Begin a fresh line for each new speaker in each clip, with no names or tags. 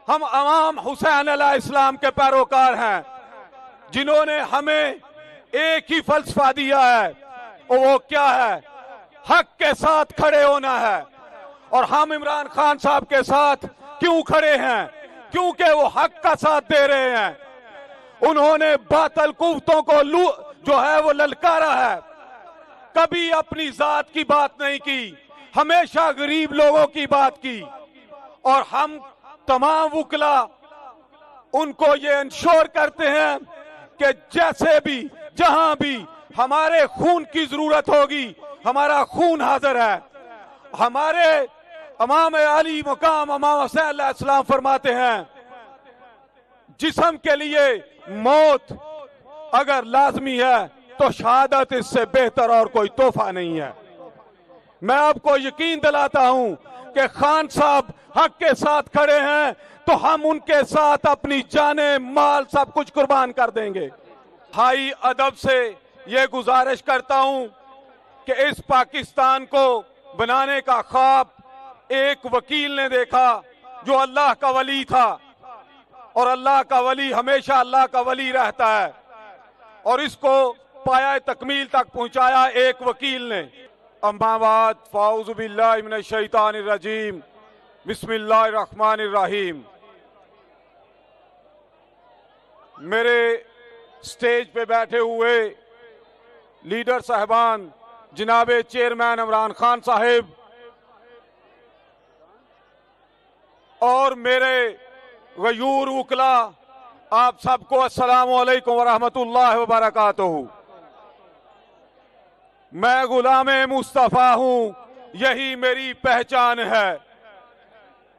ہم امام حسین علیہ السلام کے پیروکار ہیں جنہوں نے ہمیں ایک ہی فلسفہ دیا ہے، اور وہ کیا ہے؟ حق کے ساتھ کھڑے ہونا ہے۔ اور ہم عمران خان صاحب کے ساتھ کیوں کھڑے ہیں؟ کیونکہ وہ حق کا ساتھ دے رہے ہیں۔ انہوں نے باطل قوتوں کو جو ہے وہ للکارا ہے، کبھی اپنی ذات کی بات نہیں کی، ہمیشہ غریب لوگوں کی بات کی۔ اور ہم تمام وکلا ان کو یہ انشور کرتے ہیں کہ جیسے بھی جہاں بھی ہمارے خون کی ضرورت ہوگی، ہمارا خون حاضر ہے۔ ہمارے امام علی مقام امام حسین علیہ السلام فرماتے ہیں جسم کے لیے موت اگر لازمی ہے تو شہادت اس سے بہتر اور کوئی تحفہ نہیں ہے۔ میں آپ کو یقین دلاتا ہوں کہ خان صاحب حق کے ساتھ کھڑے ہیں تو ہم ان کے ساتھ اپنی جانیں مال سب کچھ قربان کر دیں گے۔ ہائی ادب سے یہ گزارش کرتا ہوں کہ اس پاکستان کو بنانے کا خواب ایک وکیل نے دیکھا جو اللہ کا ولی تھا، اور اللہ کا ولی ہمیشہ اللہ کا ولی رہتا ہے، اور اس کو پایہ تکمیل تک پہنچایا ایک وکیل نے۔ اما بعد فاعوذ باللہ من الشیطان الرجیم، بسم اللہ الرحمن الرحیم۔ میرے سٹیج پہ بیٹھے ہوئے لیڈر صاحبان، جناب چیئرمین عمران خان صاحب، اور میرے غیور وکلا، آپ سب کو السلام علیکم ورحمۃ اللہ وبرکاتہ۔ میں غلام مصطفیٰ ہوں، یہی میری پہچان ہے۔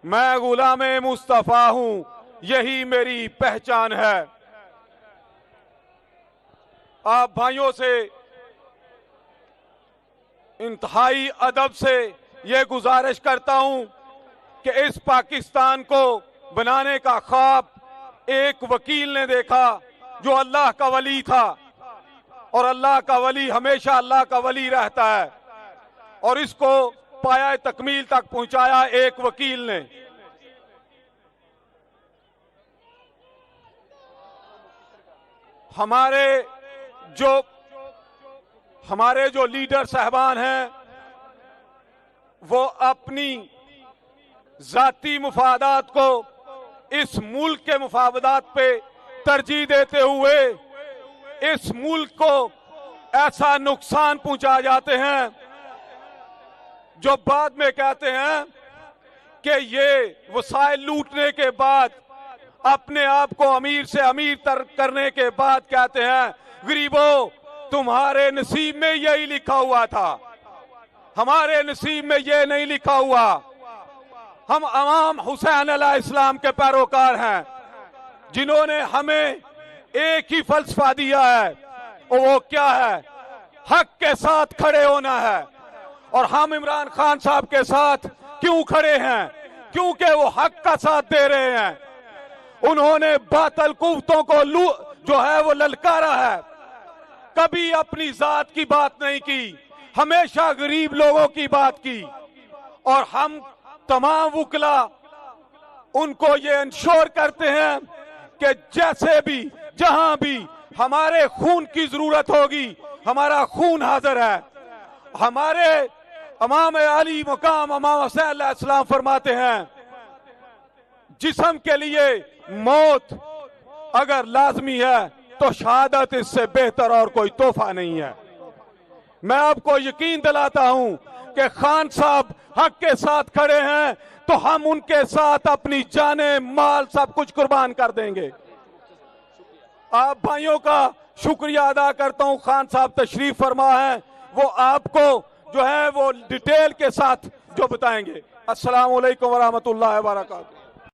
میں غلام مصطفیٰ ہوں، یہی میری پہچان ہے۔ آپ بھائیوں سے انتہائی ادب سے یہ گزارش کرتا ہوں کہ اس پاکستان کو بنانے کا خواب ایک وکیل نے دیکھا جو اللہ کا ولی تھا، اور اللہ کا ولی ہمیشہ اللہ کا ولی رہتا ہے، اور اس کو پایہ تکمیل تک پہنچایا ایک وکیل نے۔ ہمارے جو لیڈر صاحبان ہیں وہ اپنی ذاتی مفادات کو اس ملک کے مفادات پہ ترجیح دیتے ہوئے اس ملک کو ایسا نقصان پہنچا جاتے ہیں جو بعد میں کہتے ہیں کہ یہ وسائل لوٹنے کے بعد اپنے آپ کو امیر سے امیر تر کرنے کے بعد کہتے ہیں غریبوں تمہارے نصیب میں یہی لکھا ہوا تھا، ہمارے نصیب میں یہ نہیں لکھا ہوا۔ ہم امام حسین علیہ السلام کے پیروکار ہیں جنہوں نے ہمیں ایک ہی فلسفہ دیا ہے، اور وہ کیا ہے؟ حق کے ساتھ کھڑے ہونا ہے۔ اور ہم عمران خان صاحب کے ساتھ کیوں کھڑے ہیں؟ کیونکہ وہ حق کا ساتھ دے رہے ہیں۔ انہوں نے باطل قوتوں کو جو ہے وہ للکارا ہے، کبھی اپنی ذات کی بات نہیں کی، ہمیشہ غریب لوگوں کی بات کی۔ اور ہم تمام وکلا ان کو یہ انشور کرتے ہیں کہ جیسے بھی جہاں بھی ہمارے خون کی ضرورت ہوگی، ہمارا خون حاضر ہے۔ ہمارے امام علی مقام امام حسین علیہ السلام فرماتے ہیں جسم کے لیے موت اگر لازمی ہے تو شہادت اس سے بہتر اور کوئی تحفہ نہیں ہے۔ میں آپ کو یقین دلاتا ہوں کہ خان صاحب حق کے ساتھ کھڑے ہیں تو ہم ان کے ساتھ اپنی جانیں مال سب کچھ قربان کر دیں گے۔ آپ بھائیوں کا شکریہ ادا کرتا ہوں، خان صاحب تشریف فرما ہیں، وہ آپ کو جو ہے وہ ڈیٹیل کے ساتھ جو بتائیں گے۔ السلام علیکم ورحمۃ اللہ وبرکاتہ۔